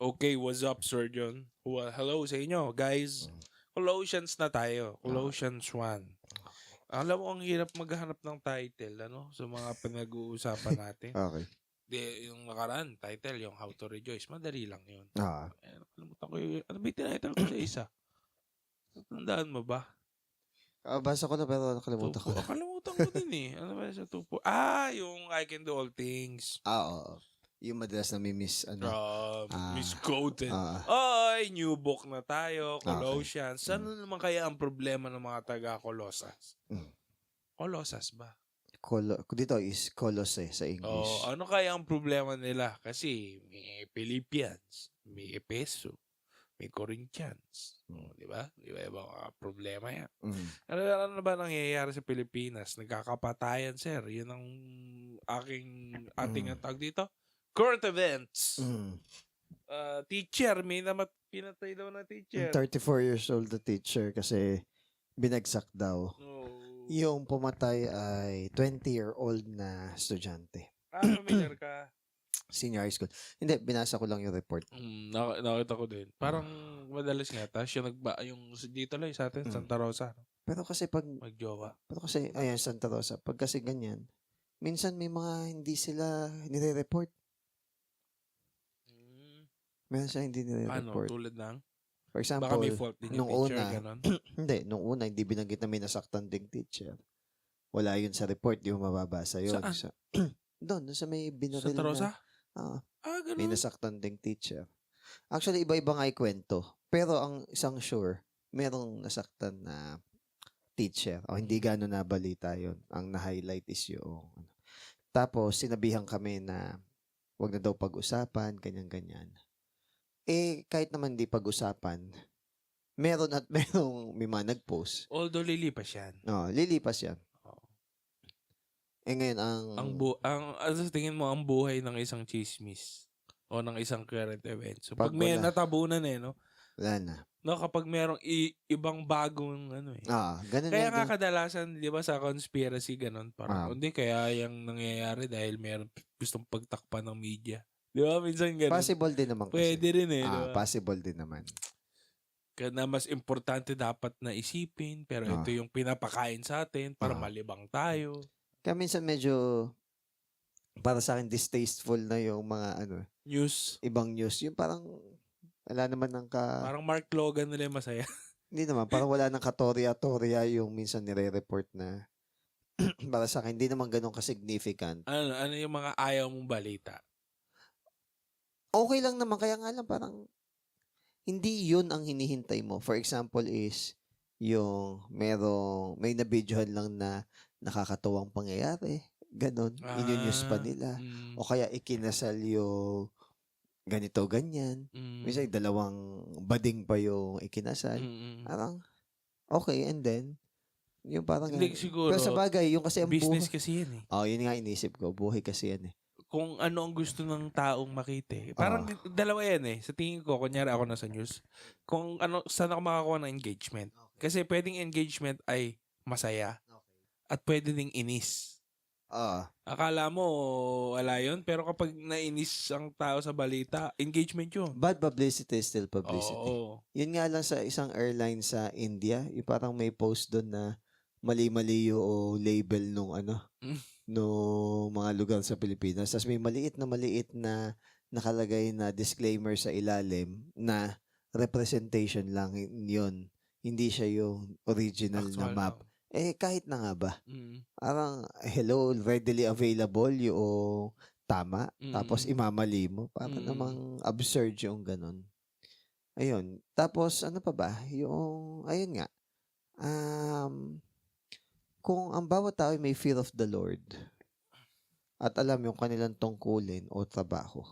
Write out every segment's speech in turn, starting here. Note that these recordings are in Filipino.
Okay, what's up, Sir John? Well, hello sa inyo, guys. Colossians na tayo. Colossians 1. Alam mo, ang hirap maghanap ng title, ano? Sa mga pinag-uusapan natin. Okay. Yung nakaraan, title, yung How to Rejoice. Madali lang yun. Ah. Nakalimutan ko yung, ano ba yung tinitle ko sa isa? Tandaan mo ba? Basa ko na pero nakalimutan ko. Kalimutan ko din eh. Ano ba sa 2 yung I Can Do All Things. Oo. Yung madalas na miss, Misquoted. New book na tayo, Colossians. Okay. Ano naman kaya ang problema ng mga taga-Colosas? Colosas ba? Dito is Colosse sa English. Ano kaya ang problema nila? Kasi may Philippians, may Efeso, may Corinthians. Di ba? Di ba ibang problema yan? Ano ba nangyayari sa Pilipinas? Nagkakapatayan, sir. Yun ang ating tawag dito? Current events. Teacher, may pinatay daw na teacher. 34 years old the teacher kasi binagsak daw. Yung pumatay ay 20-year-old na estudyante. Familiar ka? Senior high school. Hindi, binasa ko lang yung report. Nakita ko din. Parang madalas nga. Tapos yung dito lang sa atin, Santa Rosa. Pero kasi pag magjowa. Pero kasi, ayan, Santa Rosa. Pag kasi ganyan, minsan may mga hindi sila nire-report. Meron siya hindi nire-report. Tulad ng? For example, baka may fault din yung teacher, ganon? Hindi, nung una, hindi binanggit na may nasaktan ding teacher. Wala yun sa report, di mo mababasa yun. Saan? Doon sa may binaril Santa Rosa? na may nasaktan ding teacher. Actually, iba-iba nga ikwento. Pero ang isang sure, merong nasaktan na teacher. O hindi gano'n nabalita yun. Ang na-highlight is yung tapos, sinabihan kami na wag na daw pag-usapan, ganyan-ganyan. Kahit naman di pag-usapan, meron at merong may mga nag-post. Although lilipas yan. Lilipas yan. Ngayon, sa tingin mo, ang buhay ng isang chismis o ng isang current event. So, pag may wala, natabunan no? Wala na. No, kapag merong ibang bagong ganun kaya nga kadalasan, di ba, sa conspiracy, ganun. Parang, hindi, kaya yung nangyayari dahil meron gustong pagtakpan ng media. Di ba? Minsan ganun. Possible din naman kasi. Pwede rin diba? Possible din naman. Kaya na mas importante dapat na isipin, pero ito yung pinapakain sa atin para malibang tayo. Kaya minsan medyo, para sa akin, distasteful na yung mga news. Ibang news. Yung parang, wala naman ng parang Mark Logan nila masaya. Hindi naman. Parang wala ng katorya-torya yung minsan nire-report na para sa akin, hindi naman ganun ka-significant. Ano yung mga ayaw mong balita? Okay lang naman. Kaya nga lang parang hindi yun ang hinihintay mo. For example is yung may nabidyohan lang na nakakatuwang pangyayari. Ganon. Inyunews pa nila. O kaya ikinasal yung ganito, ganyan. Minsan, 2 bading pa yung ikinasal. Parang, okay, and then, yung parang, siguro, pero sa bagay, yung kasi ang business kasi yan yun nga inisip ko, buhay kasi yan Kung ano ang gusto ng taong makita Parang dalawa yan Sa tingin ko, kunyari ako nasa news, kung saan ako makakuha ng engagement. Kasi pwedeng engagement ay masaya. At pwede ding inis. Akala mo wala yun, pero kapag nainis ang tao sa balita, engagement yun. Bad publicity is still publicity. Yun nga lang sa isang airline sa India, yung parang may post doon na mali-mali yung label nung nung mga lugar sa Pilipinas. Tapos may maliit na nakalagay na disclaimer sa ilalim na representation lang yun. Hindi siya yung original na map. Kahit na nga ba? Parang, hello, readily available yung tama. Tapos, imamali mo. Parang namang absurd yung ganun. Ayun. Tapos, ano pa ba? Yung, ayun nga. Kung ang bawat tao may fear of the Lord at alam yung kanilang tungkulin o trabaho,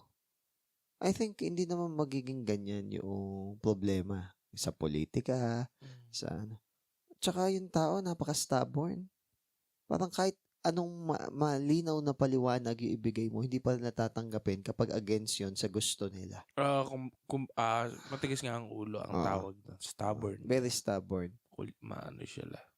I think hindi naman magiging ganyan yung problema sa politika, sa Tsaka yung tao, napaka-stubborn. Parang kahit anong malinaw na paliwanag yung ibigay mo, hindi pa natatanggapin kapag against yun sa gusto nila. Matigas nga ang ulo ang tawag doon. Stubborn. Very stubborn.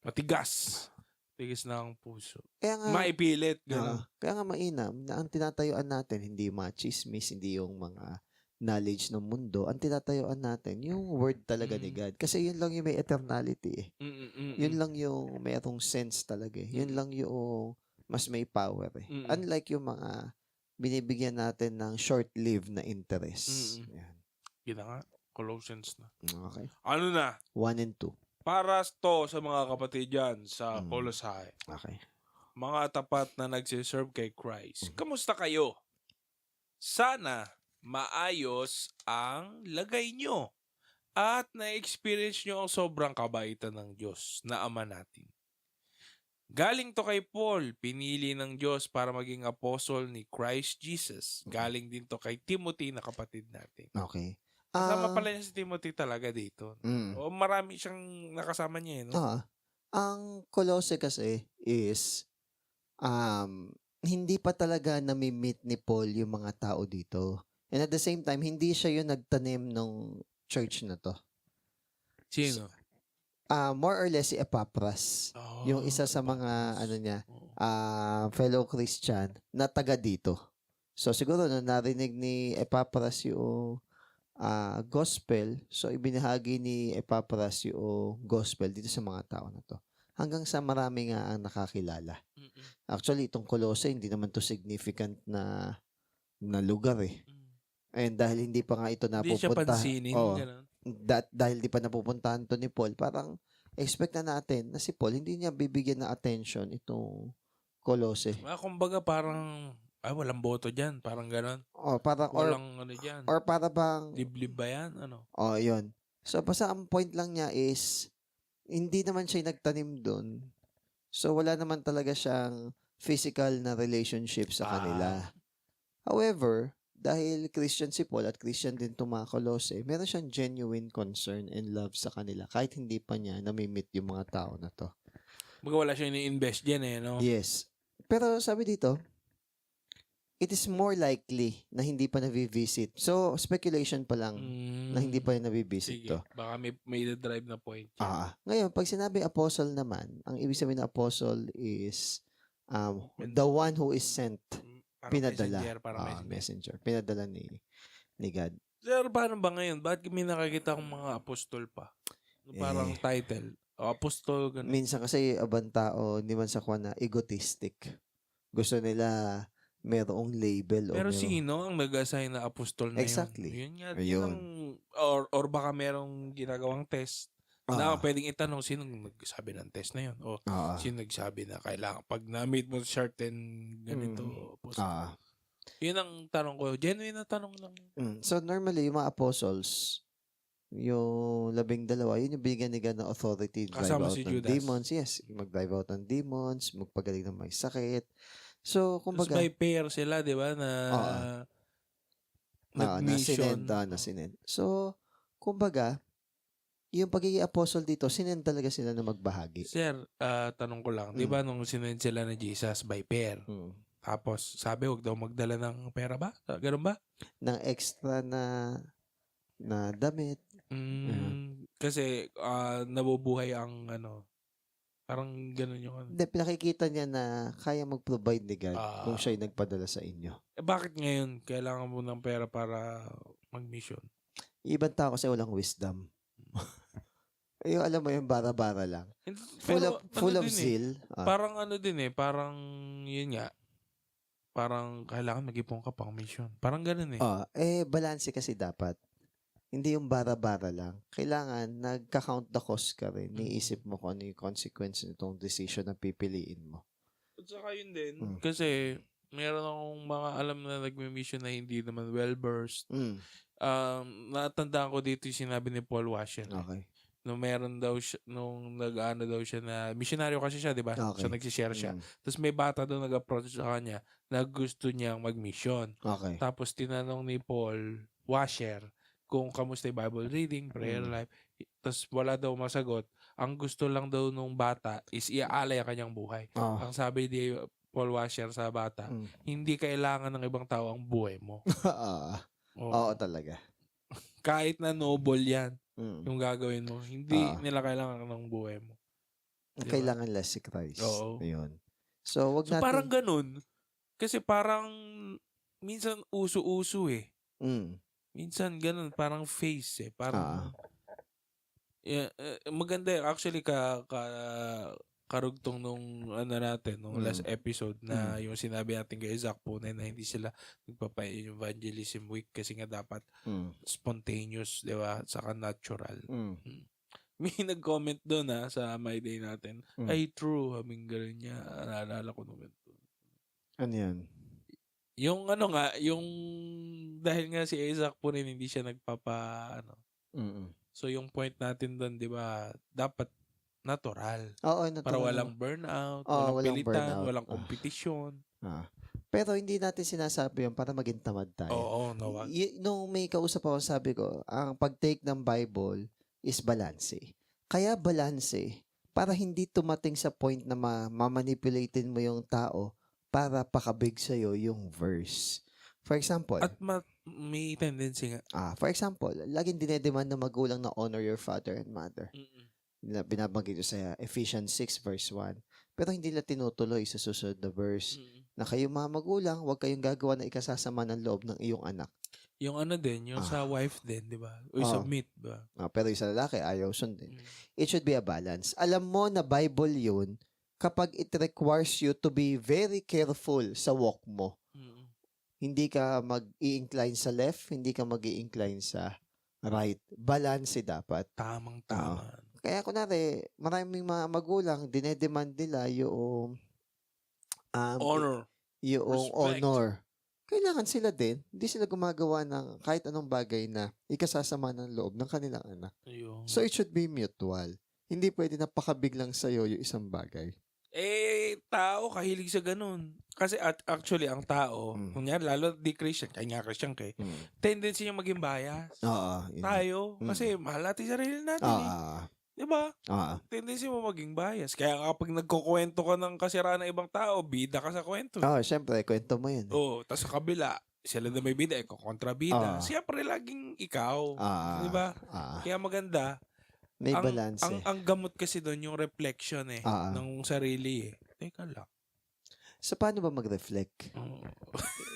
Matigas. Tigas na ang puso. Kaya nga, maipilit. Gano'n. Kaya nga mainam na ang tinatayuan natin, hindi yung mga chismis, hindi yung mga knowledge ng mundo, ang tinatayuan natin, yung word talaga ni God. Kasi yun lang yung may eternality eh. Yun lang yung mayroong sense talaga eh. Yun lang yung mas may power eh. Unlike yung mga binibigyan natin ng short-lived na interest. Yan. Kita nga, Colossians na. Okay. Ano na? 1 and 2. Para to sa mga kapatid dyan sa Colossae. Okay. Mga tapat na nagsiserve kay Christ. Kamusta kayo? Sana maayos ang lagay nyo at na-experience nyo ang sobrang kabaitan ng Diyos na Ama natin. Galing to kay Paul, pinili ng Diyos para maging apostol ni Christ Jesus. Galing din to kay Timothy na kapatid natin. Okay. Kasama pala niya si Timothy talaga dito. O marami siyang nakasama niya. No? Ang Colossae kasi is hindi pa talaga nami-meet ni Paul yung mga tao dito. And at the same time, hindi siya yung nagtanim ng church na to. Sino? More or less si Epaphras. Yung isa sa mga fellow Christian na taga dito. So siguro nung narinig ni Epaphras yung gospel, so ibinahagi ni Epaphras yung gospel dito sa mga tao na to. Hanggang sa marami nga ang nakakilala. Actually, itong Colossae, hindi naman to significant na lugar eh. And dahil hindi pa nga ito napupuntahan. Hindi siya pansinin. Dahil di pa napupuntahan to ni Paul, parang expect na natin na si Paul hindi niya bibigyan ng attention itong Colossae. Kumbaga parang walang boto dyan. Parang ganon. Parang walang ano dyan. Or para bang liblib ba yan? Ano? Yun. So basta ang point lang niya is hindi naman siya nagtanim doon. So wala naman talaga siyang physical na relationship sa kanila. However, dahil Christian si Paul at Christian din itong mga Colossae, meron siyang genuine concern and love sa kanila kahit hindi pa niya nami-meet yung mga tao na to. Baga wala siya ini-invest dyan eh, no? Yes. Pero sabi dito, it is more likely na hindi pa nabivisit. So, speculation pa lang na hindi pa nabivisit to. Baka may drive na point. Ngayon, pag sinabi apostle naman, ang ibig sabihin na apostle is the one who is sent. Pinadala. Messenger. Pinadala ni God. Sir, paano ba ngayon? Bakit may nakakita akong mga apostol pa? Parang title. Apostol. Ganun. Minsan kasi abang tao, hindi man sa na egotistic. Gusto nila merong label. Pero sino ang nag-assign na apostol na exactly. Yun nga. Or baka merong ginagawang test. Na pwedeng itanong sino nagsabi ng test na yun o sino nagsabi na kailangan pag na-meet mo certain ganito yun ang tanong ko, genuine na tanong lang. So normally yung mga apostles yung 12 yun yung bigyan ni God ng authority drive out si ng demons. Yes, mag-drive out ng demons, magpagaling ng may sakit. So kumbaga by pair sila, di ba, na nag-mission na sinend. So kumbaga yung pagiging apostle dito, sinend talaga sila na magbahagi. Sir, tanong ko lang, di ba nung sinend sila na Jesus by pair, tapos sabi, huwag daw magdala ng pera ba? Ganun ba? Ng extra na damit. Kasi nabubuhay ang parang ganun yung Hindi, pinakikita niya na kaya mag-provide ni God kung siya'y nagpadala sa inyo. Bakit ngayon kailangan mo ng pera para mag-mission? Ibang tao kasi walang wisdom. Yung alam mo yung bara-bara lang. Full of zeal. Parang parang yun nga. Parang kailangan mag-ipon ka pang mission. Parang ganun balanse kasi dapat. Hindi yung bara-bara lang. Kailangan nagka-count the cost ka rin. Niisip mo kung ano yung consequence nitong decision na pipiliin mo. At saka yun din. Kasi meron akong mga alam na nagme-mission na hindi naman well-versed. Natandaan ko dito yung sinabi ni Paul Washer. Okay. Nung meron daw siya, nung nag-ano daw siya na, missionaryo kasi siya, di ba? Okay. So, nagsishare siya. Tapos may bata daw nag-approach sa kanya na gusto niyang mag-mission. Okay. Tapos tinanong ni Paul Washer kung kamusta yung Bible reading, prayer life. Tapos wala daw masagot. Ang gusto lang daw nung bata is iaalay ang kanyang buhay. Ang sabi ni Paul Washer sa bata, hindi kailangan ng ibang tao ang buhay mo. Oo, talaga. Kahit na noble yan, yung gagawin mo, hindi nila kailangan ng buhay mo. Diba? Kailangan less si Christ. Oo. Ayun. So, wag natin... parang ganun. Kasi parang minsan uso-uso eh. Minsan ganun, parang face eh. Parang, maganda actually karugtong nung natin, nung last episode na yung sinabi natin kay Zach Punay na hindi sila nagpapa-evangelism week kasi nga dapat spontaneous, di ba? Saka natural. May nag-comment doon sa My Day natin. Ay, true. Habing gano'n niya. Naalala ko naman. Ano yan? Yung yung dahil nga si Isaac Punay hindi siya So yung point natin doon, di ba, dapat natural. Oo, natural. Para walang burnout, walang pilitan, walang kompetisyon. Pero hindi natin sinasabi yun para maging tamad tayo. Oo, no. Nung may kausap ako, sabi ko, ang pag-take ng Bible is balanse. Kaya balanse, para hindi tumating sa point na mamanipulatin mo yung tao para pakabig sa'yo yung verse. For example, at may tendency nga. For example, laging dinedemand ng magulang na honor your father and mother. Binabanggit ko sa Ephesians 6 verse 1. Pero hindi nila tinutuloy sa susunod na verse na kayong mga magulang, huwag kayong gagawa na ikasasama ng loob ng iyong anak. Yung yung sa wife din, di ba? O submit, ba? Pero yung sa lalaki, ayaw sundin. It should be a balance. Alam mo na Bible yun kapag it requires you to be very careful sa walk mo. Hindi ka mag-i-incline sa left, hindi ka mag-i-incline sa right. Balance dapat. Tamang-tama. Kaya kunwari, maraming mga magulang, dinedemand nila yung honor. Yung honor. Kailangan sila din. Hindi sila gumagawa ng kahit anong bagay na ikasasama ng loob ng kanilang anak. Ayun. So, it should be mutual. Hindi pwede na pakabiglang sa'yo yung isang bagay. Tao, kahilig sa ganun. Kasi actually, ang tao, kunyari, lalo di Christian, kaya nga Christian tendency niya maging bias. Tayo, kasi mahal natin sarili natin Diba? Tendency mo maging bias. Kaya kapag nagkukwento ka ng kasiraan ng ibang tao, bida ka sa kwento. Syempre, kwento mo yun. Tapos sa kabila, sila na may bida, kontrabida. Siyempre, laging ikaw. Diba? Kaya maganda. May balance ang gamot kasi doon yung reflection ng sarili Teka lang. So, paano ba mag-reflect?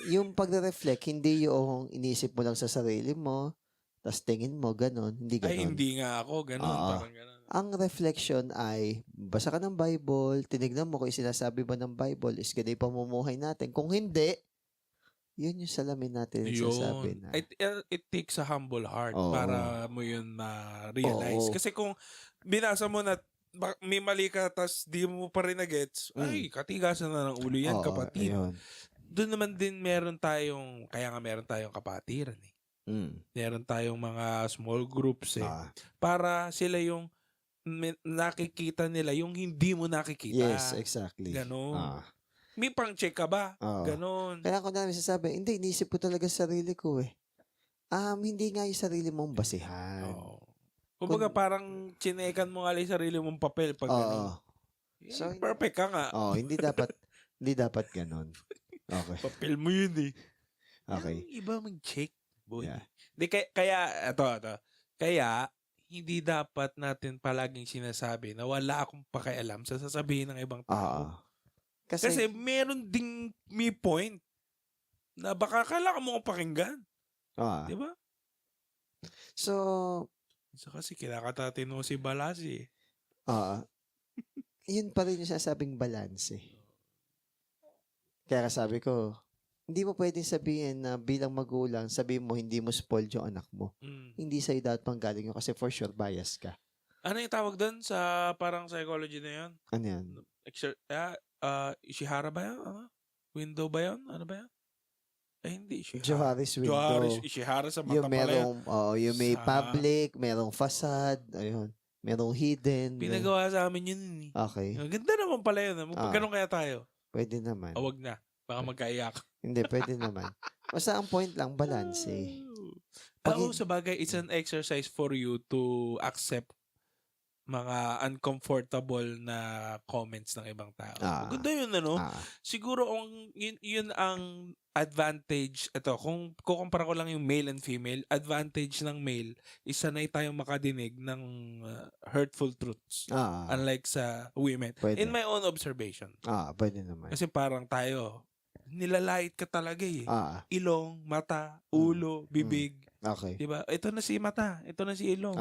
Yung pagre-reflect, hindi yung iniisip mo lang sa sarili mo, tapos tingin mo, ganon. Hindi ganon. Ay, hindi nga ako, ganon. Parang ganon. Ang reflection ay, basa ka ng Bible, tinignan mo kung sinasabi ba ng Bible is ganun yung pamumuhay natin. Kung hindi, yun yung salamin natin yung sasabi na. It takes a humble heart para mo yun ma-realize. Kasi kung binasa mo na may mali ka tas di mo pa rin na-gets, ay, katigasan na ng ulo yan, kapatid. Doon naman din meron tayong kapatiran Meron tayong mga small groups para sila yung nakikita nila yung hindi mo nakikita. Yes, exactly. Ganon. May pang-check ka ba? Ganon. Kaya ako namin sasabi, hindi, inisip ko talaga sarili ko hindi nga yung sarili mong basihan. Kumbaga parang chinekan mo nga yung sarili mong papel pag ganon. So, perfect ka nga. Hindi dapat ganon. Okay. Papel mo yun Okay. Yung iba mag-check. Kaya, ito. Kaya, hindi dapat natin palaging sinasabi na wala akong pakialam sa sasabihin ng ibang tao. Kasi meron ding may point na baka kailangan mo kong pakinggan. Diba? So, kasi kinakatatin mo si Balasi. Yun pa rin yung sasabing balance Kaya sabi ko, hindi mo pwedeng sabihin na bilang magulang, sabihin mo hindi mo spoiled yung anak mo. Hindi sa'yo dapat panggaling yun kasi for sure bias ka. Ano yung tawag doon sa parang psychology na yun? Ano yan? Ishihara ba yan? Window ba yan? Ano ba yan? Hindi. Johari's window. Ishihara sa mata pala yan. Yung may public, merong facade, ayun. Merong hidden. Pinagawa sa amin yun. Okay. Ganda naman pala yun. Magpagano'n kaya tayo? Pwede naman. Wag na. Baka magkaiyak. Hindi, pwede naman. Basta ang point lang, balance Sa bagay, it's an exercise for you to accept mga uncomfortable na comments ng ibang tao. Ganda yun, Siguro, yun ang advantage. Ito, kung kukumpara ko lang yung male and female, advantage ng male is sanay tayong makadinig ng hurtful truths. Unlike sa women. Pwede. In my own observation. Pwede naman. Kasi parang tayo, nilalait ka talaga Ilong, mata, ulo, bibig. Okay. Diba? Ito na si mata, ito na si ilong.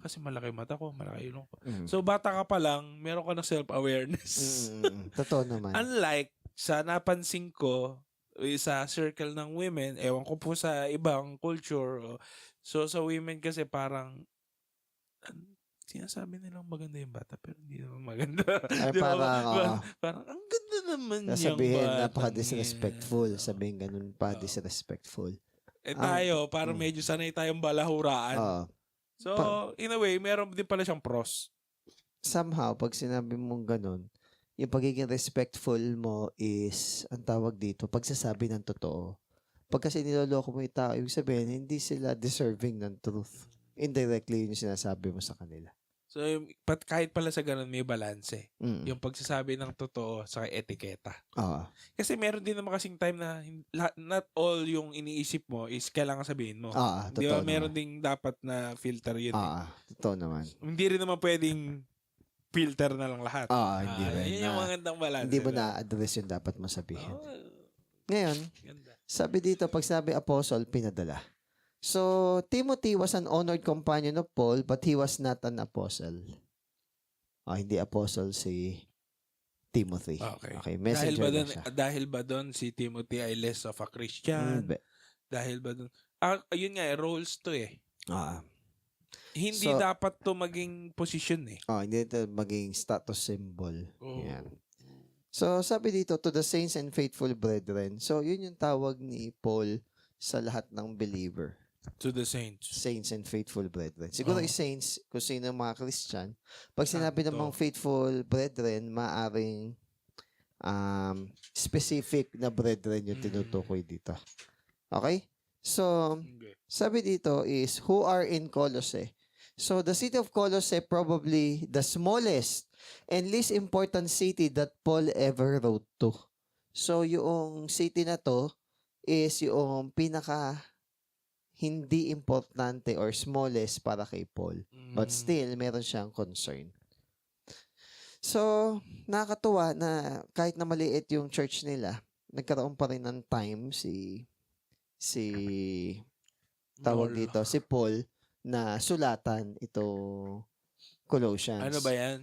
Kasi malaki mata ko, malaki ilong ko. So, bata ka pa lang, meron ka ng self-awareness. Totoo naman. Unlike sa napansin ko, sa circle ng women, ewan ko po sa ibang culture. So, sa women kasi parang, sinasabi nilang maganda yung bata, pero hindi naman maganda. Ay, parang, ang ganda naman yung sabihin, bata. napaka-disrespectful. Sabihin ganun pa, disrespectful. Tayo, parang medyo sanay tayong balahuraan. So, in a way, meron din pala siyang pros. Somehow, pag sinabi mong ganun, yung pagiging respectful mo is, ang tawag dito, pagsasabi ng totoo. Pag kasi niloloko mo yung tao, ibig sabihin, hindi sila deserving ng truth. Indirectly yun yung sinasabi mo sa kanila. So, kahit pala sa ganun, may balance. Yung pagsasabi ng totoo sa etiketa. Kasi meron din naman kasing time na not all yung iniisip mo is kailangan sabihin mo. Di ba? Meron ding dapat na filter yun. Totoo naman. Hindi rin naman pwedeng filter na lang lahat. Hindi rin. Yun yung magandang balance. Hindi mo na-address yung dapat mo sabihin. Ngayon, sabi dito, pag sabi apostle, pinadala. So, Timothy was an honored companion of Paul, but he was not an apostle. Hindi apostle si Timothy. Okay. Messenger lang siya. Dahil ba doon si Timothy ay less of a Christian? Dahil ba doon? Ayun nga, roles to Hindi dapat to maging position hindi ito maging status symbol. Yan. So, sabi dito, to the saints and faithful brethren. So, yun yung tawag ni Paul sa lahat ng believer. To the saints. Saints and faithful brethren. Siguro yung saints, kung sino mga Christian, pag sinabi namang faithful brethren, maaring specific na brethren yung tinutukoy dito. Okay? So, sabi dito is, who are in Colossae? So, the city of Colossae probably the smallest and least important city that Paul ever wrote to. So, yung city na to is yung pinaka hindi importante or smallest para kay Paul. But still, meron siyang concern. So, nakakatuwa na kahit na maliit yung church nila, nagkaroon pa rin ng time si Paul na sulatan ito Colossians. Ano ba yan?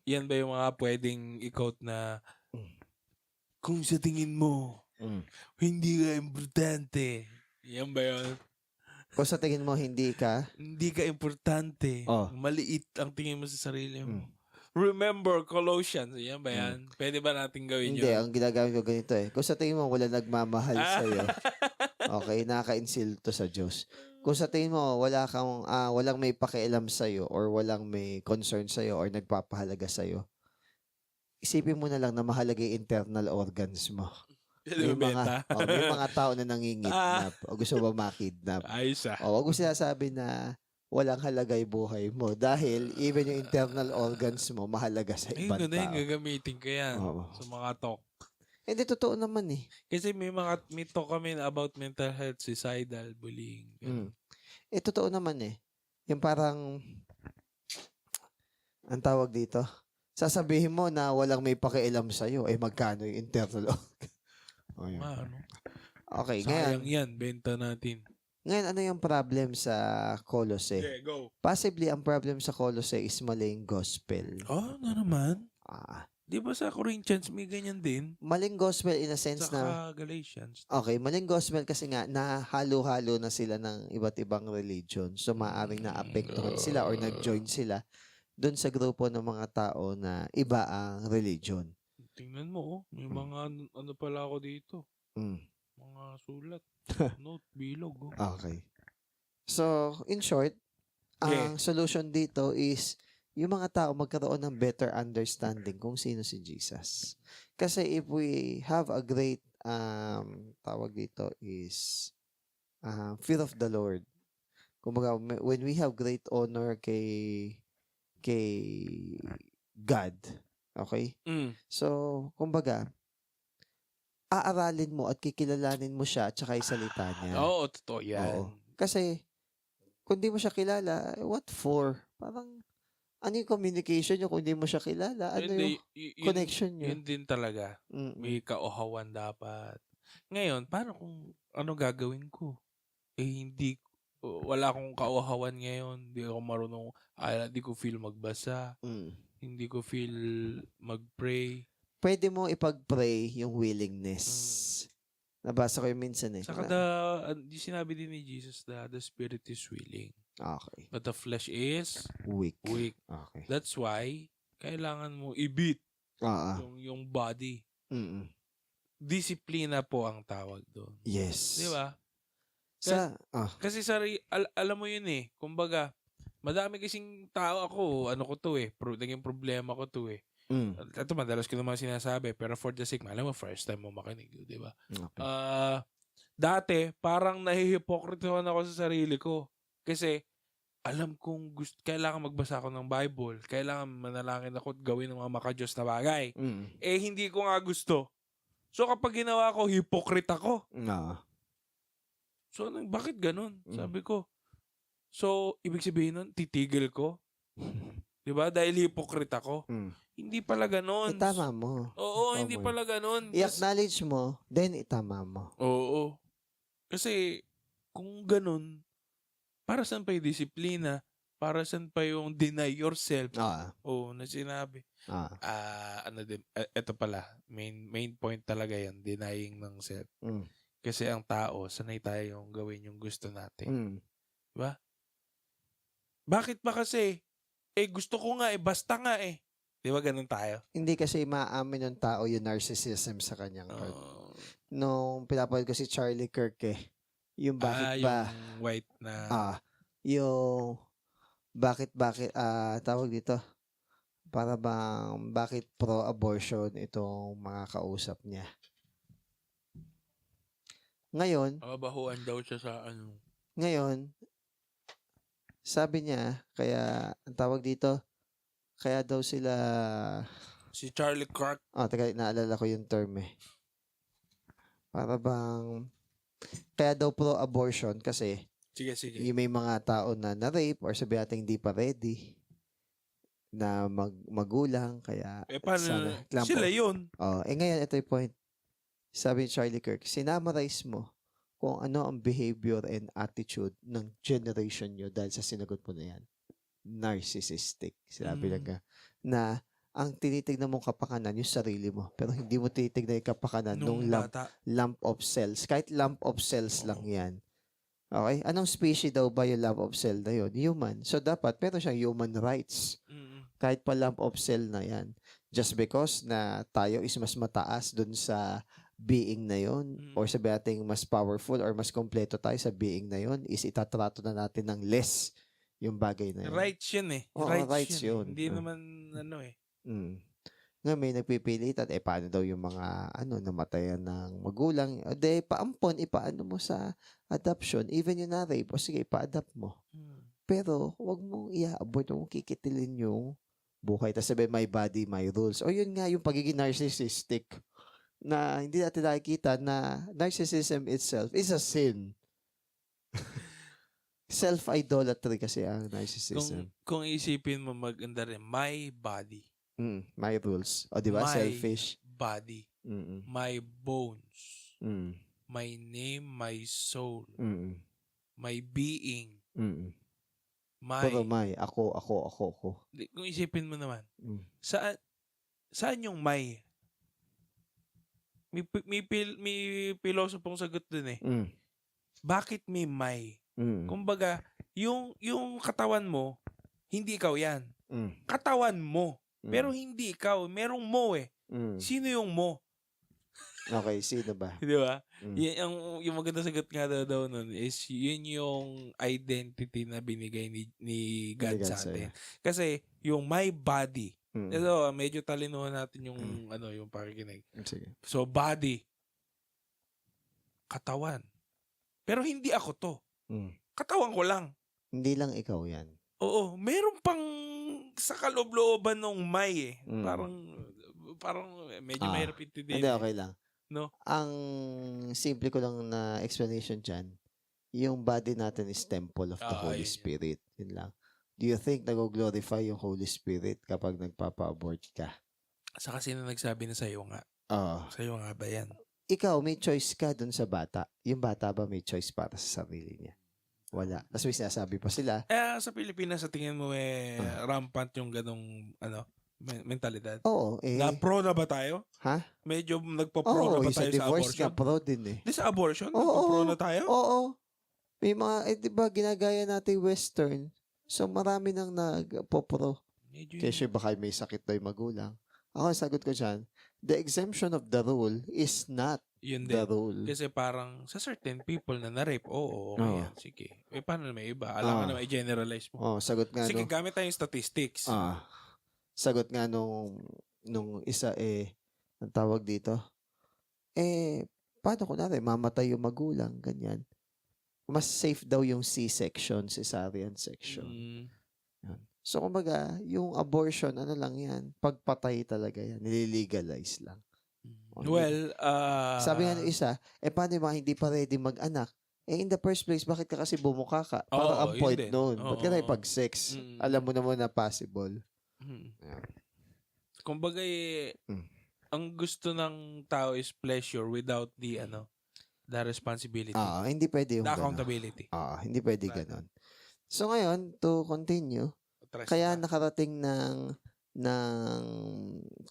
Yan ba yung mga pwedeng i-quote na kung sa tingin mo hindi ka importante. Yan ba yun? Kung sa tingin mo hindi ka importante. Maliit ang tingin mo sa sarili mo. Remember Colossians. Yan ba yan? Pwede ba natin gawin yun? Hindi, ang ginagawin ko ganito Kung sa tingin mo wala nagmamahal sa'yo, okay, nakaka-insulto sa Diyos. Kung sa tingin mo walang may pakialam sa'yo or walang may concern sa'yo or nagpapahalaga sa'yo, isipin mo na lang na mahalaga yung internal organs mo. May mga tao na nangingidnap o gusto ba makidnap. Wag mo sinasabi na walang halaga yung buhay mo dahil even yung internal organs mo mahalaga sa ibang tao. Yung gagamitin ko yan sa mga talk. Hindi, totoo naman Kasi may talk kami about mental health, suicidal, bullying. Totoo naman Yung parang ang tawag dito, sasabihin mo na walang may pakialam sa'yo, magkano yung internal organ? Okay, sayang yan, benta natin. Ngayon, ano yung problem sa Colossae? Go. Possibly, ang problem sa Colossae is maling gospel. Ano naman? Di ba sa Corinthians may ganyan din? Maling gospel in a sense sa Galatians. Okay, maling gospel kasi nga nahalo-halo na sila ng iba't ibang religion. So, maaaring naapektuhan sila or nag-join sila doon sa grupo ng mga tao na iba ang religion. Tingnan mo, may mga ano pala ako dito. Mga sulat. Note, bilog. Okay. So, in short, ang solution dito is yung mga tao magkaroon ng better understanding kung sino si Jesus. Kasi if we have a great, tawag dito is fear of the Lord. Kumbaga, when we have great honor kay God, okay? So, kumbaga, aaralin mo at kikilalanin mo siya at saka yung salita niya. Oo, totoo yan. Kasi, kung di mo siya kilala, what for? Parang, ano yung communication nyo kung di mo siya kilala? Ano yung connection nyo? Yun din talaga. May kauhawan dapat. Ngayon, paano kung ano gagawin ko? Hindi wala akong kauhawan ngayon. Hindi ako marunong, hindi ko feel magbasa. Hindi ko feel mag-pray. Pwede mo ipag-pray yung willingness. Nabasa ko yung minsan eh. Saka sinabi din ni Jesus na the spirit is willing. Okay. But the flesh is weak. Okay. That's why, kailangan mo i-beat yung body. Disiplina po ang tawag doon. Yes. Di ba? Kasi alam mo yun eh. Kumbaga, madami kasing tao ako, ano ko to eh. Naging problema ko to eh. Ito madalas ko naman sinasabi, pero for the sake, alam mo, first time mo makinig, di ba? Okay. Dati, parang nahihipokritohan ako sa sarili ko. Kasi, alam kong kailangan magbasa ako ng Bible. Kailangan manalangin ako at gawin ng mga makadiyos na bagay. Eh, hindi ko nga gusto. So, kapag ginawa ko, hypocrite ako. So, bakit ganun? Sabi ko. So, ibig sabihin nun, titigil ko. Diba? Dahil hypocrite ako. Hindi pala ganun. Itama mo. Oo, hindi pala ganun. I-acknowledge mo, then itama mo. Oo. Kasi, kung ganun, para saan pa yung disiplina? Para saan pa yung deny yourself? Na sinabi. Ito pala, main point talaga yan, denying ng self. Kasi ang tao, sanay tayong gawin yung gusto natin. Diba? Bakit ba kasi? Gusto ko nga basta nga Diba ganun tayo? Hindi kasi maamin ng tao yung narcissism sa kanyang heart. Nung pinapanood ko si Charlie Kirk yung bakit ba? Yung white na... yung bakit, tawag dito, para bang, bakit pro-abortion itong mga kausap niya. Ngayon, bahuan daw siya sa ano. Ngayon, sabi niya, kaya, ang tawag dito, kaya daw sila... Si Charlie Kirk. Teka, naalala ko yung term Para bang, kaya daw pro-abortion kasi, sige. Yung may mga tao na na-rape or sabi natin hindi pa ready na magulang, kaya... paano? Sila yun. Ngayon, ito yung point. Sabi ni Charlie Kirk, sinamarize mo kung ano ang behavior and attitude ng generation nyo dahil sa sinagot mo na yan. Narcissistic. Sinabi lang na ang tinitignan mong kapakanan yung sarili mo, pero hindi mo tinitignan yung kapakanan nung lump of cells. Kahit lump of cells lang yan. Okay? Anong species daw ba yung lump of cell na yun? Human. So, dapat meron siyang human rights. Kahit pa lump of cell na yan. Just because na tayo is mas mataas dun sa being na yun, or sabi natin mas powerful or mas kompleto tayo sa being na yun, is itatrato na natin ng less yung bagay na yun. Rights yun rights yun. Hindi naman Nga may nagpipilitan, paano daw yung mga namatayan ng magulang? Paampon, ipaano mo sa adoption, even yung na-rape, sige, ipa-adopt mo. Pero, wag mong i-abort, wag mong kikitilin yung buhay. Tapos sabi, my body, my rules. O yun nga, yung pagiging narcissistic na hindi natin nakikita na narcissism itself is a sin. Self-idolatry kasi ang narcissism. Kung isipin mo maganda rin, my body. My rules. O, di ba? Selfish. Body. My bones. My name, my soul. My being. Pero may. Ako. Kung isipin mo naman, saan yung may? May pilosopong sagot dun Bakit may? Kumbaga, yung katawan mo, hindi ikaw yan. Katawan mo. Pero hindi ikaw. Merong mo Sino yung mo? Okay, sino ba? Di ba? Yung maganda sagot nga daw nun is yun yung identity na binigay ni God sa atin. Kasi yung my body, ito, medyo talinuhan natin yung yung pakikinig. Sige. So, body, katawan. Pero hindi ako to. Katawan ko lang. Hindi lang ikaw yan. Oo, meron pang sa kaloob-looban ng may Parang medyo mahirap intindihin. Hindi, okay lang. No? Ang simple ko lang na explanation dyan, yung body natin is temple of the Holy Spirit. Yun lang. Do you think nag-glorify yung Holy Spirit kapag nagpapa-abort ka? Saka sino nagsabi na sa'yo nga? Sa'yo nga ba yan? Ikaw, may choice ka dun sa bata. Yung bata ba may choice para sa sarili niya? Wala. Tapos may sinasabi pa sila. Sa Pilipinas, sa tingin mo rampant yung ganong mentalidad? Oo. Na pro na ba tayo? Ha? Medyo nagpa-pro na ba tayo sa divorce abortion? nga pro din eh. Di sa abortion? Nagpa-pro na tayo? Oo. May mga, di ba, ginagaya natin Western. So, marami nang nagpo-pro. Kasi baka may sakit daw yung magulang. Ako, sagot ko dyan, the exemption of the rule is not the rule. Kasi parang sa certain people na na-rape, okay yan, sige. Paano na may iba? Alam ka na may generalize mo. Sagot nga. Sige, gamit tayong statistics. Sagot nga nung isa ang tawag dito, paano kunwari, mamatay yung magulang, ganyan. Mas safe daw yung C-section, cesarean section. Yan. So, kumbaga, yung abortion, ano lang yan, pagpatay talaga yan, nililegalize lang. Well, sabi nga ng isa, paano yung mga hindi pa ready mag-anak? In the first place, bakit ka kasi bumuka ka? Parang ang point noon. Ba't ka tayo pag-sex? Alam mo naman na possible. Yeah. Kumbaga ang gusto ng tao is pleasure without the responsibility. Hindi pwede yung the accountability. Hindi pwede ganon. So ngayon, to continue, kaya nakarating ng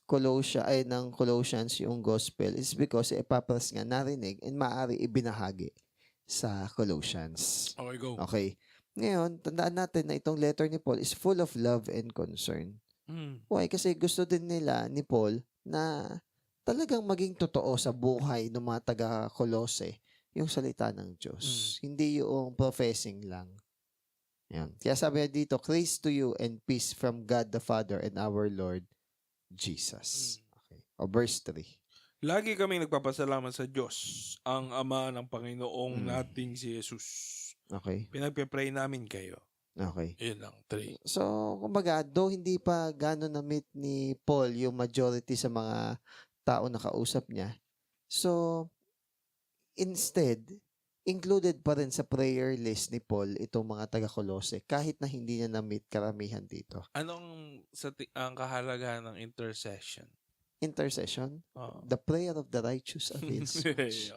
Colossians yung gospel is because Epaphras nga narinig and maaari ibinahagi sa Colossians. Okay, go. Okay. Ngayon, tandaan natin na itong letter ni Paul is full of love and concern. Why? Kasi gusto din nila ni Paul na talagang maging totoo sa buhay ng mga taga-Colose yung salita ng Diyos. Hindi yung professing lang. Yan. Kaya sabi niya dito, grace to you and peace from God the Father and our Lord Jesus. Okay. Verse 3. Lagi kaming nagpapasalamat sa Diyos, ang Ama ng Panginoong nating si Jesus. Okay. Pinagpe-pray namin kayo. Okay. Yun lang, 3. So, kumbaga, though hindi pa gano'n na-meet ni Paul yung majority sa mga tao na kausap niya, so, instead, included pa rin sa prayer list ni Paul itong mga taga-Colose kahit na hindi niya na-meet karamihan dito. Anong ang kahalagahan ng intercession? Intercession? The prayer of the righteous avails much.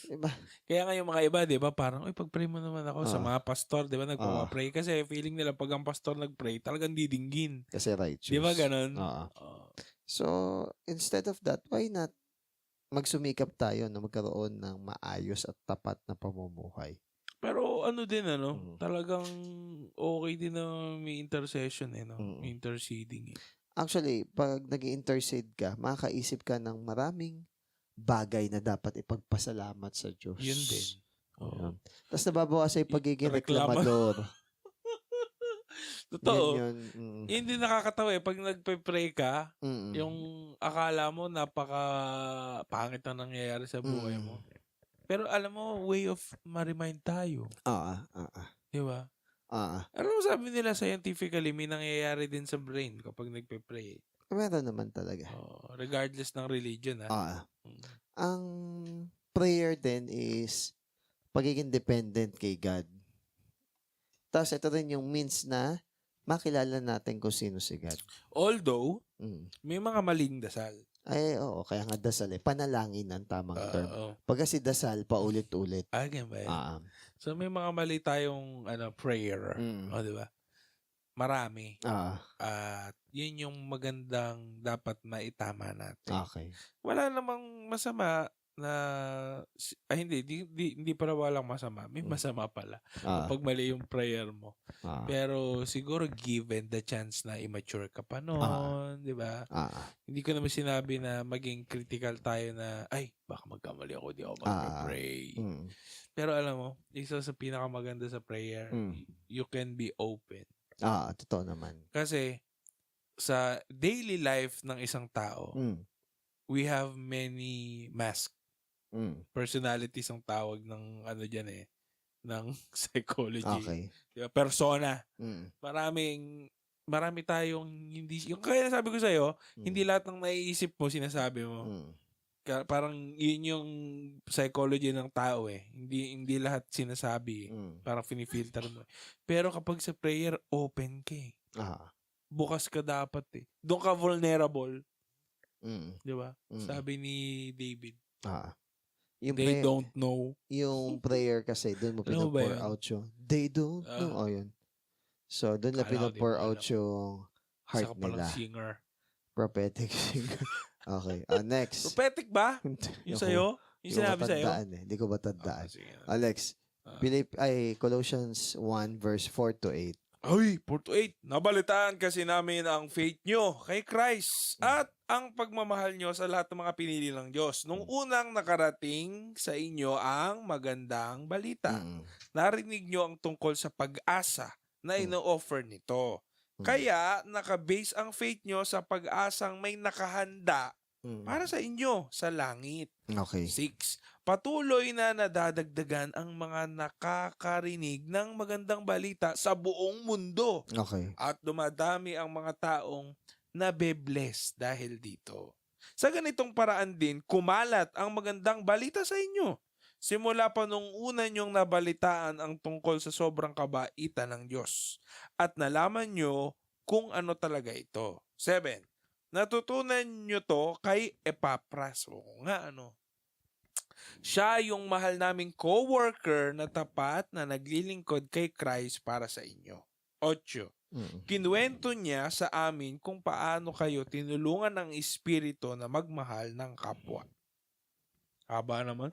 Diba? Kaya nga yung mga iba, di ba, parang, pag-pray mo naman ako sa mga pastor, di ba, nagpapapray. Kasi feeling nila, pag ang pastor nag-pray, talagang didinggin. Kasi righteous. Di ba, ganun? So, instead of that, why not magsumikap tayo na magkaroon ng maayos at tapat na pamumuhay? Pero din, talagang okay din na may intercession, may interceding. Actually, pag nag-intercede ka, makakaisip ka ng maraming bagay na dapat ipagpasalamat sa Diyos. Yun din. Tapos nababawas sa pagiging reklamador. Totoo. Hindi nakakatawa pag nagpe-pray ka, yung akala mo napaka-pangit na nangyayari sa buhay mo. Pero alam mo, way of ma-remind tayo. Di ba? Alam mo, sabi nila scientifically, may nangyayari din sa brain kapag nagpe-pray. Meron naman talaga. Regardless ng religion. Ang prayer din is pagiging dependent kay God. Tapos ito rin yung means na makilala natin kung sino si God. Although, may mga maling dasal. Oo. Kaya nga dasal panalangin ang tamang term. Pag kasi dasal, paulit-ulit. Ganyan ba yan? So may mga mali tayong prayer. Di ba? Marami. At yun yung magandang dapat maitama natin. Okay. Wala namang masama na hindi para walang masama. May masama pala kapag mali yung prayer mo. Pero siguro given the chance na immature ka pa noon, di ba? Hindi ko naman sinabi na maging critical tayo na baka magkamali ako, di ako mag-pray. Pero alam mo, isa sa pinakamaganda sa prayer, you can be open. Totoo naman. Kasi sa daily life ng isang tao, we have many masks. Personalities ang tawag ng dyan ng psychology. Okay. Diba? Persona. Marami tayong hindi, yung kaya sabi ko sa'yo, hindi lahat ng naiisip mo, sinasabi mo. Parang yun yung psychology ng tao Hindi lahat sinasabi. Parang finifilter mo. Pero kapag sa prayer, open ka bukas ka dapat Doon ka vulnerable. Di ba? Sabi ni David. They don't know. Yung prayer kasi, doon mo pinapour out yung, they don't know. O, yun. So, doon na pinapour out yung heart nila. Singer. Prophetic singer. Okay. Next. Prophetic ba? Yung sa'yo? Yung sinabi sa'yo? Hindi ko matandaan. Alex, Colossians 1 verse 4 to 8. Ay, 4-8. Nabalitaan kasi namin ang faith nyo kay Christ at ang pagmamahal nyo sa lahat ng mga pinili ng Diyos. Nung unang nakarating sa inyo ang magandang balita, narinig nyo ang tungkol sa pag-asa na ino-offer nito. Kaya nakabase ang faith nyo sa pag-asang may nakahanda para sa inyo sa langit. Okay. 6. Patuloy na nadadagdagan ang mga nakakarinig ng magandang balita sa buong mundo. Okay. At dumadami ang mga taong nabe-bless dahil dito. Sa ganitong paraan din, kumalat ang magandang balita sa inyo. Simula pa nung una nyong nabalitaan ang tungkol sa sobrang kabaitan ng Diyos. At nalaman nyo kung ano talaga ito. 7. Natutunan nyo to kay Epapras. Oo nga, siya yung mahal naming co-worker na tapat na naglilingkod kay Christ para sa inyo. 8. Kinuwento niya sa amin kung paano kayo tinulungan ng Espiritu na magmahal ng kapwa. Haba naman.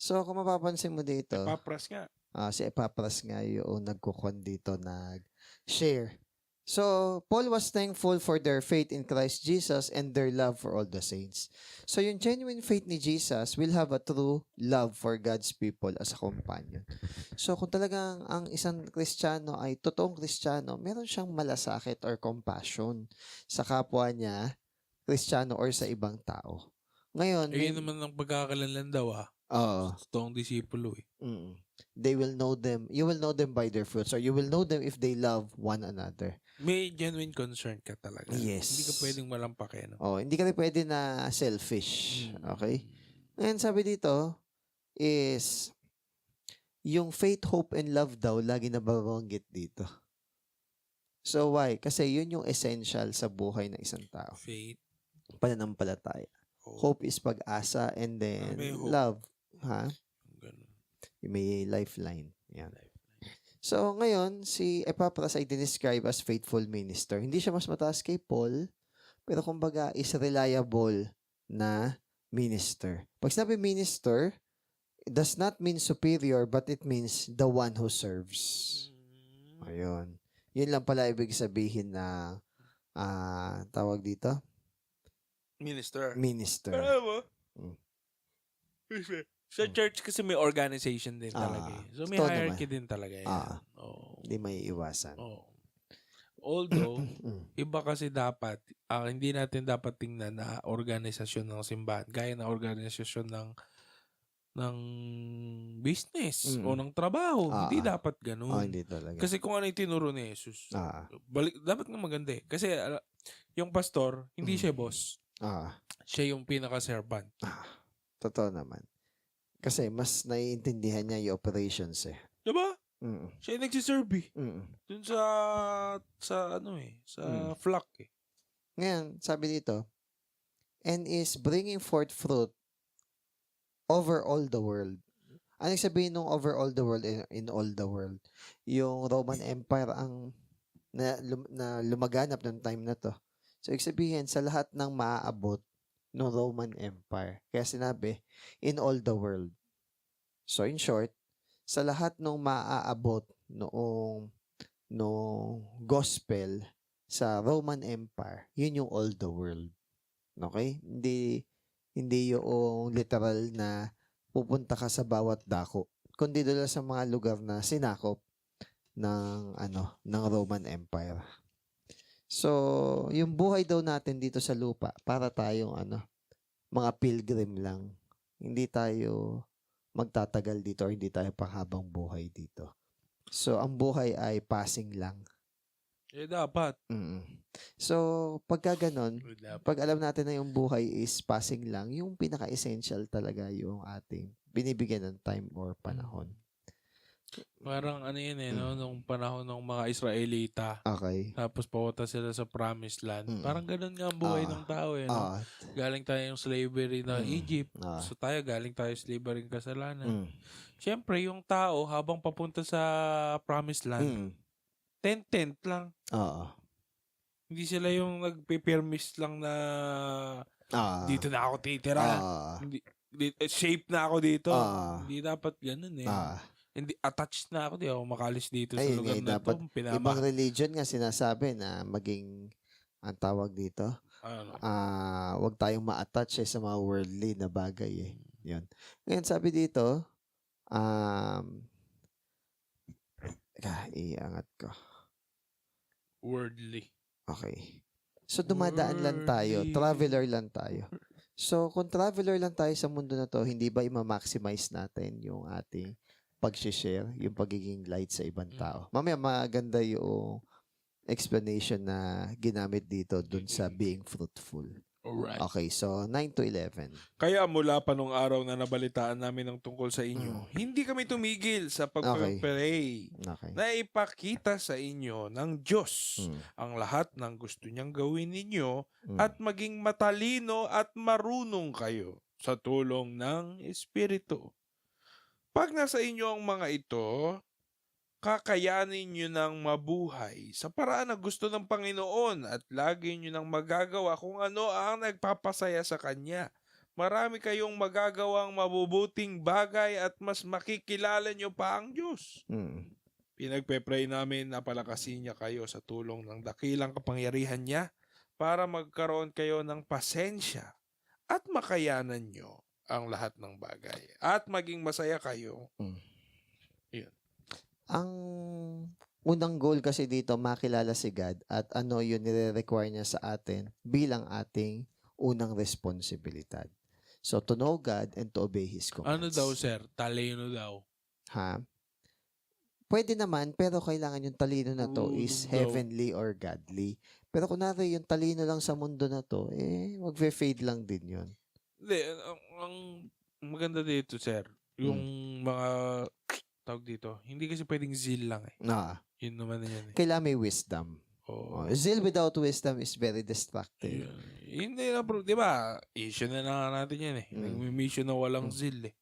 So, kung mapapansin mo dito, Epapras nga. Si Epapras nga yung nagkukon dito, nag-share. So, Paul was thankful for their faith in Christ Jesus and their love for all the saints. So, yung genuine faith ni Jesus will have a true love for God's people as a companion. So, kung talagang ang isang Kristiyano ay totoong Kristiyano, meron siyang malasakit or compassion sa kapwa niya, Kristiyano or sa ibang tao. Ngayon, yun naman ang pagkakalanlan daw totoong disipulo They will know them, you will know them by their fruits, or you will know them if they love one another. May genuine concern ka talaga. Yes. Hindi ka pwedeng malampake. Hindi ka rin pwede na selfish. Okay? Ngayon sabi dito is yung faith, hope, and love daw lagi nababanggit dito. So why? Kasi yun yung essential sa buhay ng isang tao. Faith. Pananampalataya. Hope is pag-asa, and then love. May lifeline. Yan. So, ngayon, si Epapras ay dinescribe as faithful minister. Hindi siya mas mataas kay Paul, pero kumbaga is reliable na minister. Pag sinabi minister, it does not mean superior, but it means the one who serves. Ayun. Yun lang pala ibig sabihin na tawag dito? Minister. Minister. Sa church kasi may organization din talaga. So may hierarchy din talaga yan. Hindi may iwasan. Although, iba kasi dapat, hindi natin dapat tingnan na organisasyon ng simbahan, gaya na organisasyon ng business o ng trabaho. Hindi dapat ganun. Hindi talaga. Kasi kung ano yung tinuro ni Jesus, dapat nga maganda eh. Kasi yung pastor, hindi siya boss. Siya yung pinaka-servant. Totoo naman. Kasi mas naiintindihan niya yung operations eh. Diba? Siya yung nagsiserve dun sa flock eh. Ngayon, sabi dito, and is bringing forth fruit over all the world. Ano sabihin nung over all the world in all the world? Yung Roman Empire ang na lumaganap ng time na to. So, sabihin sa lahat ng maaabot ng Roman Empire. Kaya sinabi, in all the world. So, in short, sa lahat ng maaabot noong gospel sa Roman Empire, yun yung all the world. Okay? Hindi yung literal na pupunta ka sa bawat dako, kundi doon sa mga lugar na sinakop ng Roman Empire. So, yung buhay daw natin dito sa lupa, para tayong mga pilgrim lang. Hindi tayo magtatagal dito or hindi tayo panghabang buhay dito. So, ang buhay ay passing lang. Dapat. So, pagka ganon, pag alam natin na yung buhay is passing lang, yung pinaka-essential talaga yung ating binibigyan ng time or panahon. Parang ano yun no? Nung panahon ng mga Israelita. Okay. Tapos papunta sila sa Promised Land. Parang ganun nga ang buhay ng tao no? Ah. Galing tayo yung slavery na Egypt. So tayo, galing tayo slavery ng kasalanan. Siyempre, yung tao, habang papunta sa Promised Land, tent lang. Hindi sila yung nagpe-permis lang na dito na ako titira. Hindi, shape na ako dito. Hindi dapat ganun Hindi attached na ako, di ako makalis dito sa lugar na dapat, ito. Ibang religion nga sinasabi na maging, ang tawag dito, wag tayong ma-attach sa mga worldly na bagay Yun. Ngayon sabi dito, iangat ko. Worldly. Okay. So, dumadaan lang tayo. Traveler lang tayo. So, kung traveler lang tayo sa mundo na to, hindi ba i-maximize natin yung ating pag-share, yung pagiging light sa ibang tao? Mamaya, maganda yung explanation na ginamit dito dun sa being fruitful. Alright. Okay, so 9 to 11. Kaya mula pa nung araw na nabalitaan namin ng tungkol sa inyo, hindi kami tumigil sa pag-pray na ipakita sa inyo ng Diyos ang lahat ng gusto niyang gawin ninyo at maging matalino at marunong kayo sa tulong ng Espiritu. Pag nasa inyo ang mga ito, kakayanin nyo ng mabuhay sa paraan na gusto ng Panginoon at lagi nyo nang magagawa kung ano ang nagpapasaya sa Kanya. Marami kayong magagawang mabubuting bagay at mas makikilala nyo pa ang Diyos. Pinagpe-pray namin na palakasin niya kayo sa tulong ng dakilang kapangyarihan niya para magkaroon kayo ng pasensya at makayanan nyo ang lahat ng bagay at maging masaya kayo. Yun. Ang unang goal kasi dito, makilala si God at ano yun nire-require niya sa atin bilang ating unang responsibilidad. So, to know God and to obey His commands. Ano daw, sir? Talino daw. Ha? Pwede naman, pero kailangan yung talino na to is heavenly or godly. Pero kunwari yung talino lang sa mundo na to, mag-fade lang din yun. Hindi, ang maganda dito, sir, yung mga tawag dito, hindi kasi pwedeng zeal lang Yun naman yan Kailangan may wisdom. Zeal without wisdom is very destructive. Hindi na bro, di ba? Issue na natin yan Nag-mission na walang zeal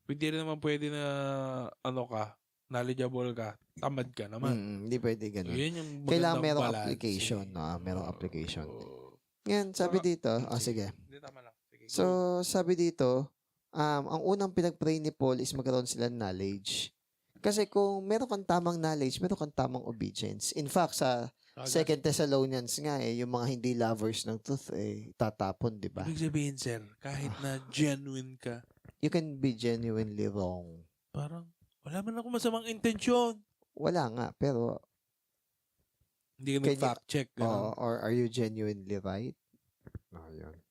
Pwede rin naman pwede na knowledgeable ka, tamad ka naman. Hindi pwede ganun. Yun yung kailangan merong balance, application. Merong application. Ngayon, sabi dito, sige. Tama lang. Sige. So, sabi dito, ang unang pinag-pray ni Paul is magkaroon sila ng knowledge. Kasi kung meron kang tamang knowledge, meron kang tamang obedience. In fact, sa 2 Thessalonians nga yung mga hindi lovers ng truth, tatapon, di ba? Ibig sabihin, sir, kahit na genuine ka, you can be genuinely wrong. Parang, wala man ako masamang intensyon. Wala nga, pero hindi ka mag-fact check. Or are you genuinely right? Yun.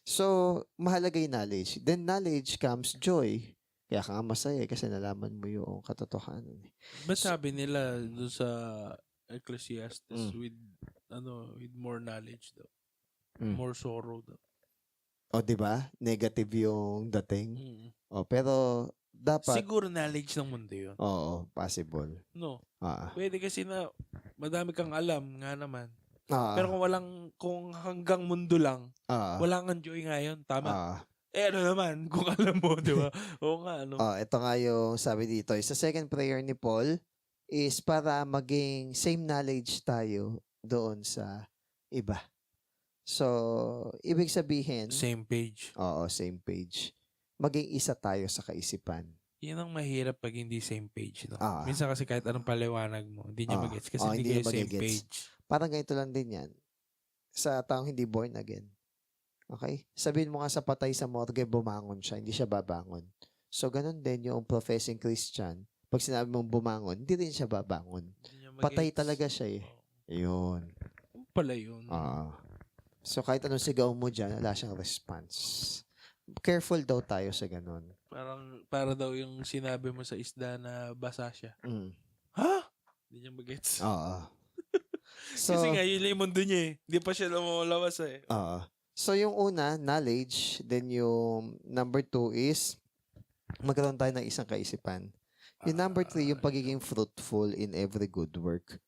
So, mahalaga yung knowledge. Then, knowledge comes joy. Kaya ka nga masaya kasi nalaman mo yung katotohanan. Ba't sabi nila doon sa Ecclesiastes with more knowledge daw? More sorrow daw. Di ba? Negative yung dating. Pero dapat siguro knowledge ng mundo yun. Oo, possible. No. Pwede kasi na madami kang alam nga naman. Pero kung hanggang mundo lang, wala kang joy ngayon. Tama? Ano naman, kung alam mo, di ba? Oo nga, ito nga yung sabi dito. Sa second prayer ni Paul is para maging same knowledge tayo doon sa iba. So, ibig sabihin, same page. Oo, same page. Maging isa tayo sa kaisipan. Yan ang mahirap pag hindi same page. No? Minsan kasi kahit anong paliwanag mo, hindi niya mag-gets kasi hindi kayo same page. Parang ganito lang din yan. Sa taong hindi born again. Okay? Sabihin mo nga sa patay sa morgue, bumangon siya. Hindi siya babangon. So, ganun din yung professing Christian. Pag sinabi mong bumangon, hindi rin siya babangon. Patay talaga siya Yun. Pala yun. So, kahit anong sigaw mo dyan, wala siyang response. Careful daw tayo sa ganun. Para daw yung sinabi mo sa isda na basa siya. Ha? Hindi niya mag-gets. So, kasi nga, yun yung mundo niya Hindi pa siya lumalawas So, yung una, knowledge. Then, yung number 2 is magkaroon tayo ng isang kaisipan. Yung number 3, yung pagiging fruitful in every good work.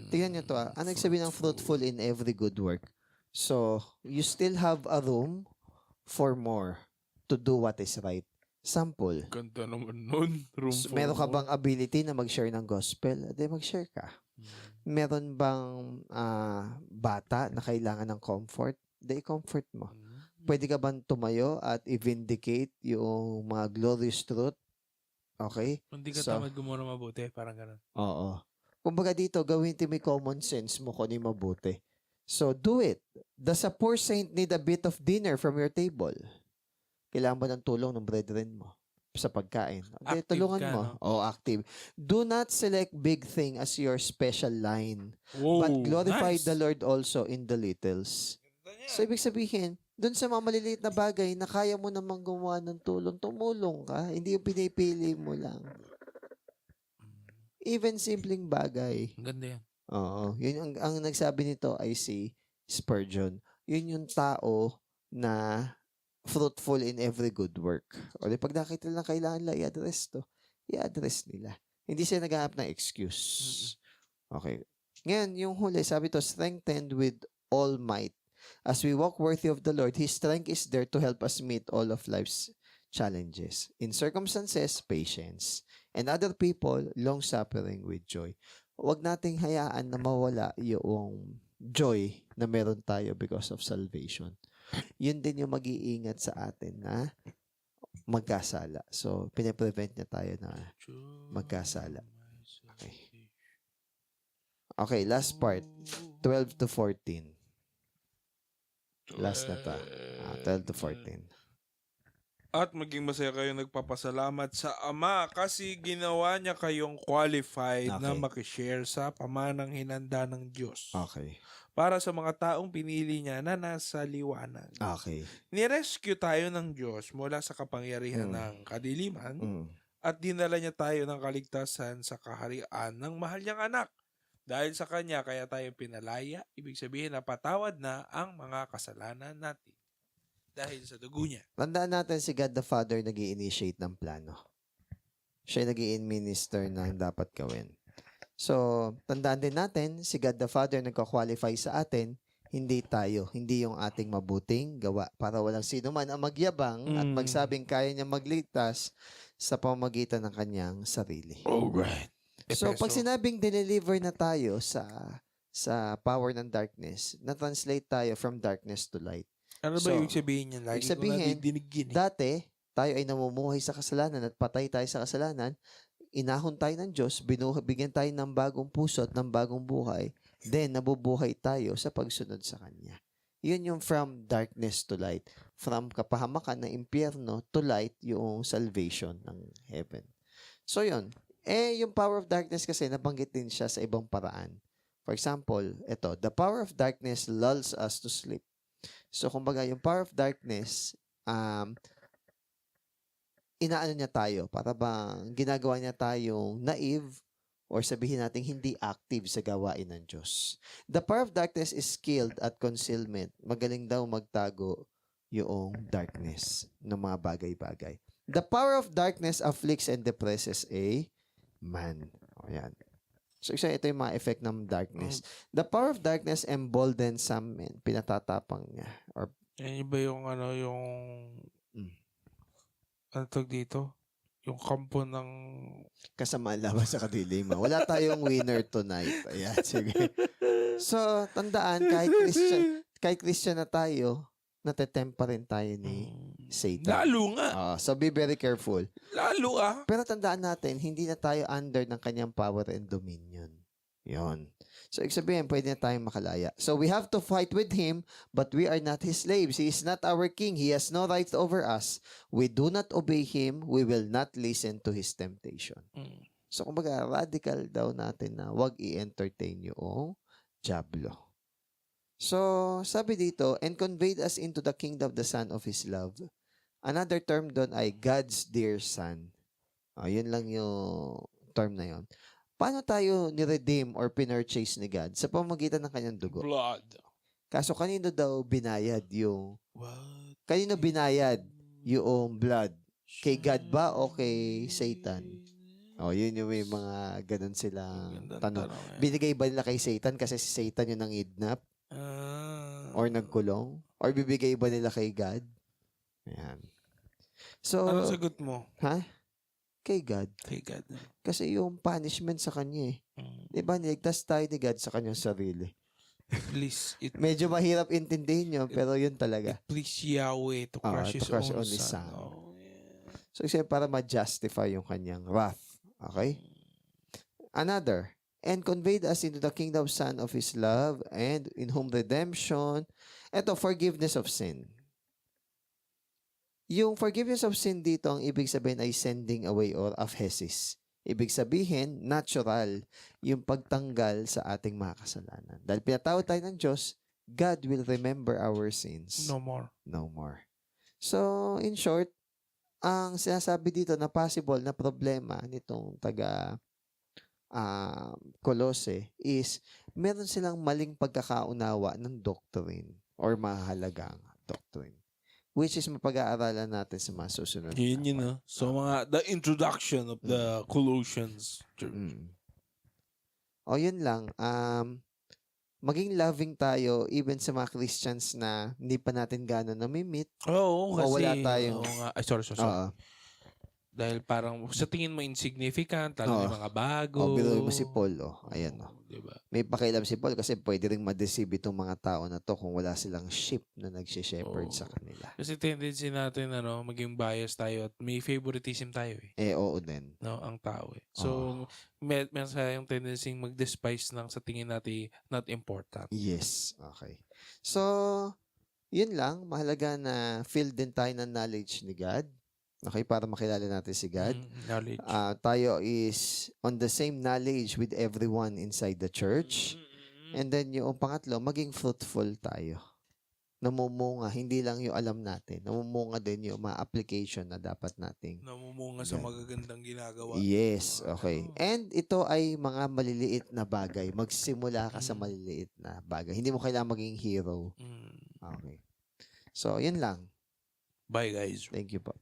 Tingnan nyo to Ano sabihin ng fruitful in every good work? So, you still have a room for more to do what is right. Sample. Ganda naman nun. Meron ka bang ability na mag-share ng gospel? Di mag-share ka. Meron bang bata na kailangan ng comfort? Di comfort mo. Pwede ka bang tumayo at i-vindicate yung mga glorious truth? Okay? Hindi ka tamad gumawa mabuti. Parang ganun. Oo. Kumbaga dito, gawin mo yung common sense mo kung ano mabuti. So, do it. Does a poor saint need a bit of dinner from your table? Kailangan ba ng tulong ng brethren mo sa pagkain? Okay, tulungan mo. No? Active. Do not select big thing as your special line. But glorify the Lord also in the littles. So, ibig sabihin, doon sa mga maliliit na bagay na kaya mo namang gumawa ng tulong, tumulong ka. Hindi yung pinipili mo lang. Even simpleng bagay. Ganda yan. Oo. Yun ang nagsabi nito ay si Spurgeon. Yun yung tao na fruitful in every good work. O di pag nakita lang kailangan nila i-address to, i-address nila. Hindi sila naghahanap ng excuse. Okay. Ngayon, yung huli, sabi to, strengthened with all might. As we walk worthy of the Lord, His strength is there to help us meet all of life's challenges. In circumstances, patience. And other people, long-suffering with joy. Huwag nating hayaan na mawala yung joy na meron tayo because of salvation. Yun din yung mag-iingat sa atin na magkasala. So, pinaprevent niya tayo na magkasala. Okay. Okay, last part. 12 to 14. Last na ta. 12 to 14. At maging masaya kayo nagpapasalamat sa Ama kasi ginawa niya kayong qualified na makishare sa pamanang hinanda ng Diyos. Okay. Para sa mga taong pinili niya na nasa liwanag. Okay. Nirescue tayo ng Diyos mula sa kapangyarihan ng kadiliman at dinala niya tayo ng kaligtasan sa kaharian ng mahal niyang anak. Dahil sa Kanya, kaya tayo pinalaya, ibig sabihin na patawad na ang mga kasalanan natin. Dahil sa dugo niya. Tandaan natin si God the Father nag-i-initiate ng plano. Siya nag-i-minister ng dapat gawin. So, tandaan din natin, si God the Father nagka-qualify sa atin, hindi tayo, hindi yung ating mabuting gawa. Para walang sino man ang magyabang at magsabing kaya niya magligtas sa pamamagitan ng kanyang sarili. Alright. So, pag sinabing deliver na tayo sa power ng darkness, na-translate tayo from darkness to light. Ano ba yung sabihin niya? Lagi ko nadidinig yun. Dati, tayo ay namumuhay sa kasalanan at patay tayo sa kasalanan, inahon tayo ng Diyos, bigyan tayo ng bagong puso at ng bagong buhay, then nabubuhay tayo sa pagsunod sa Kanya. Yun yung from darkness to light. From kapahamakan ng impyerno to light, yung salvation ng heaven. So yun. Yung power of darkness kasi nabanggit din siya sa ibang paraan. For example, ito, the power of darkness lulls us to sleep. So, kumbaga, yung power of darkness, inaano niya tayo, para bang ginagawa niya tayong naive or sabihin natin hindi active sa gawain ng Diyos. The power of darkness is skilled at concealment. Magaling daw magtago yung darkness ng mga bagay-bagay. The power of darkness afflicts and depresses a man. O yan. So, ito yung mga effect ng darkness. The power of darkness emboldens some men. Pinatatapang niya. Or, yan ba yung ano tawag dito? Yung kampo ng kasama laban sa kadiliman. Wala tayong winner tonight. Ayan, sige. So, tandaan, kahit Christian na tayo, natetempa rin tayo ni Satan. Lalo nga. So, be very careful. Lalo Pero tandaan natin, hindi na tayo under ng kanyang power and dominion. Yon. So, ibig sabihin, pwede na tayong makalaya. So, we have to fight with him, but we are not his slaves. He is not our king. He has no rights over us. We do not obey him. We will not listen to his temptation. So, kumbaga, radical daw natin na wag i-entertain yung diablo. So, sabi dito, and conveyed us into the kingdom of the Son of His love. Another term doon ay God's dear Son. Yun lang yung term na yun. Paano tayo ni-redeem or pinurchase ni God? Sa pamamagitan ng kanyang dugo. Blood. Kaso kanino daw binayad yung... What? Kanino binayad yung blood? Kay God ba o kay Satan? Yun yung may mga ganun silang tanong. Tanong. Binigay ba nila kay Satan kasi si Satan yung nangidnap? Or nagkulong? Or bibigay ba nila kay God? Ayan. So, anong sagot mo? Ha? Kay God. Kay God. Kasi yung punishment sa kanya Diba, niligtas tayo ni God sa kanyang sarili. Please. Medyo mahirap intindihin yun, pero yun talaga. Please Yahweh to crush His own son. So, kasi para ma-justify yung kanyang wrath. Okay? Another. And conveyed us into the kingdom Son of His love, and in whom redemption, eto, forgiveness of sin. Yung forgiveness of sin dito, ang ibig sabihin ay sending away or aphesis. Ibig sabihin, natural, yung pagtanggal sa ating mga kasalanan. Dahil pinatawad tayo ng Diyos, God will remember our sins. No more. No more. So, in short, ang sinasabi dito na possible na problema nitong taga Colossae is meron silang maling pagkakaunawa ng doctrine or mahalagang doctrine, which is mapag-aaralan natin sa mga susunod. Yun. So, the introduction of the Colossians Church. Yun lang. Maging loving tayo even sa mga Christians na hindi pa natin gano'n namimit. Kasi wala tayong... sorry. Dahil parang sa tingin mo insignificant, lalo yung mga bago. Biruin mo si Paul, ayan. Diba? May pakialam si Paul kasi pwede ring ma-deceive itong mga tao na to kung wala silang sheep na nag-shepherd sa kanila. Kasi tendency natin, maging bias tayo at may favoritism tayo Oo din. No, ang tao So, meron tayong tendency mag-despise ng sa tingin natin not important. Yes, okay. So, yun lang. Mahalaga na filled din tayo ng knowledge ni God. Okay, para makilala natin si God. Knowledge. Tayo is on the same knowledge with everyone inside the church. And then yung pangatlo, maging fruitful tayo. Namumunga, hindi lang yung alam natin. Namumunga din yung mga application na dapat nating. Namumunga sa magagandang ginagawa. Yes, okay. And ito ay mga maliliit na bagay. Magsimula ka sa maliliit na bagay. Hindi mo kailangan maging hero. Okay. So, yun lang. Bye, guys. Thank you po.